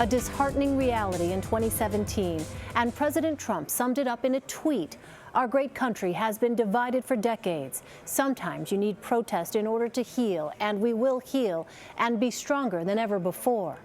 A disheartening reality in 2017, and President Trump summed it up in a tweet. Our great country has been divided for decades. Sometimes you need protest in order to heal, and we will heal and be stronger than ever before.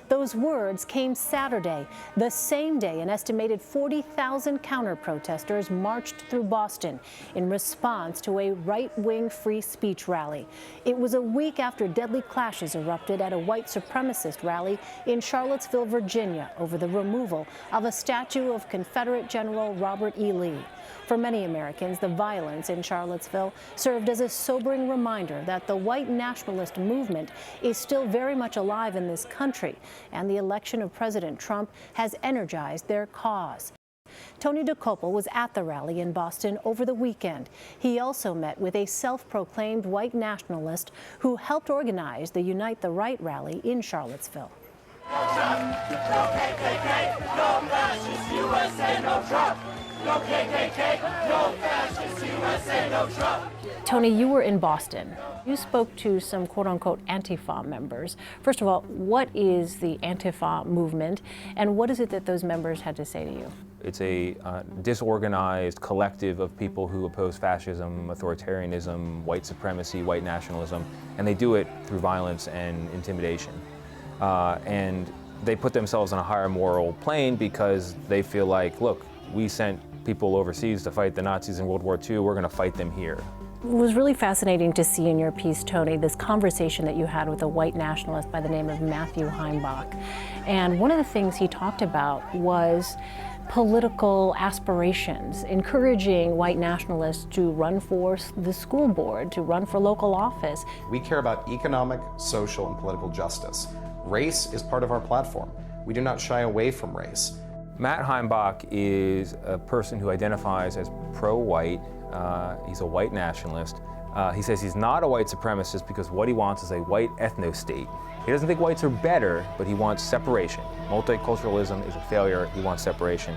Those words came Saturday, the same day an estimated 40,000 counter-protesters marched through Boston in response to a right-wing free speech rally. It was a week after deadly clashes erupted at a white supremacist rally in Charlottesville, Virginia, over the removal of a statue of Confederate General Robert E. Lee. For many Americans, the violence in Charlottesville served as a sobering reminder that the white nationalist movement is still very much alive in this country, and the election of President Trump has energized their cause. Tony Dokoupil was at the rally in Boston over the weekend. He also met with a self-proclaimed white nationalist who helped organize the Unite the Right rally in Charlottesville. No Trump, no KKK, no fascist USA, no Trump. No KKK, no fascist USA, no Trump. Tony, you were in Boston. You spoke to some quote-unquote Antifa members. First of all, what is the Antifa movement, and what is it that those members had to say to you? It's a disorganized collective of people who oppose fascism, authoritarianism, white supremacy, white nationalism, and they do it through violence and intimidation. And they put themselves on a higher moral plane because they feel like, look, we sent people overseas to fight the Nazis in World War II, we're going to fight them here. It was really fascinating to see in your piece, Tony, this conversation that you had with a white nationalist by the name of Matthew Heimbach. And one of the things he talked about was political aspirations, encouraging white nationalists to run for the school board, to run for local office. We care about economic, social, and political justice. Race is part of our platform. We do not shy away from race. Matt Heimbach is a person who identifies as pro-white. He's a white nationalist. He says he's not a white supremacist because what he wants is a white ethno-state. He doesn't think whites are better, but he wants separation. Multiculturalism is a failure. He wants separation.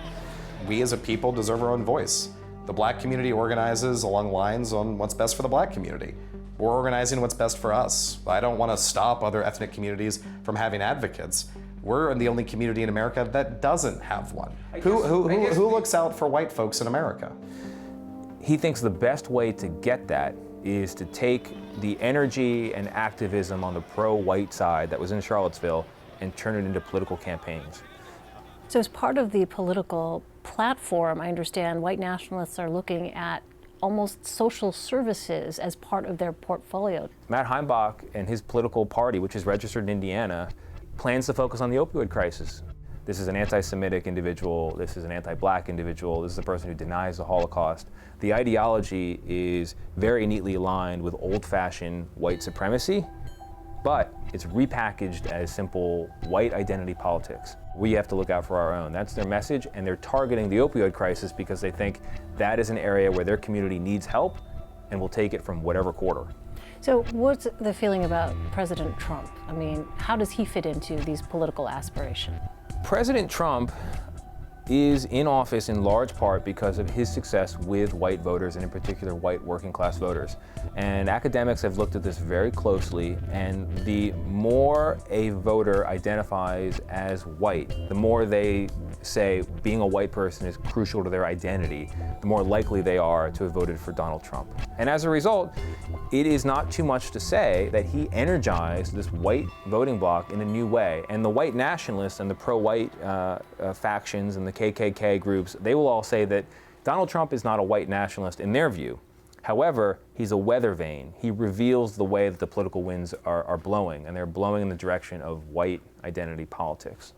We as a people deserve our own voice. The black community organizes along lines on what's best for the black community. We're organizing what's best for us. I don't want to stop other ethnic communities from having advocates. We're the only community in America that doesn't have one. Who looks out for white folks in America? He thinks the best way to get that is to take the energy and activism on the pro-white side that was in Charlottesville and turn it into political campaigns. So as part of the political platform, I understand white nationalists are looking at almost social services as part of their portfolio. Matt Heimbach and his political party, which is registered in Indiana, plans to focus on the opioid crisis. This is an anti-Semitic individual, this is an anti-black individual, this is a person who denies the Holocaust. The ideology is very neatly aligned with old-fashioned white supremacy, but it's repackaged as simple white identity politics. We have to look out for our own. That's their message, and they're targeting the opioid crisis because they think that is an area where their community needs help and will take it from whatever quarter. So what's the feeling about President Trump? I mean, how does he fit into these political aspirations? President Trump is in office in large part because of his success with white voters, and in particular white working class voters. And academics have looked at this very closely, and the more a voter identifies as white, the more they say being a white person is crucial to their identity, the more likely they are to have voted for Donald Trump. And as a result, it is not too much to say that he energized this white voting bloc in a new way. And the white nationalists and the pro-white factions and the KKK groups, they will all say that Donald Trump is not a white nationalist in their view. However, he's a weather vane. He reveals the way that the political winds are blowing, and they're blowing in the direction of white identity politics.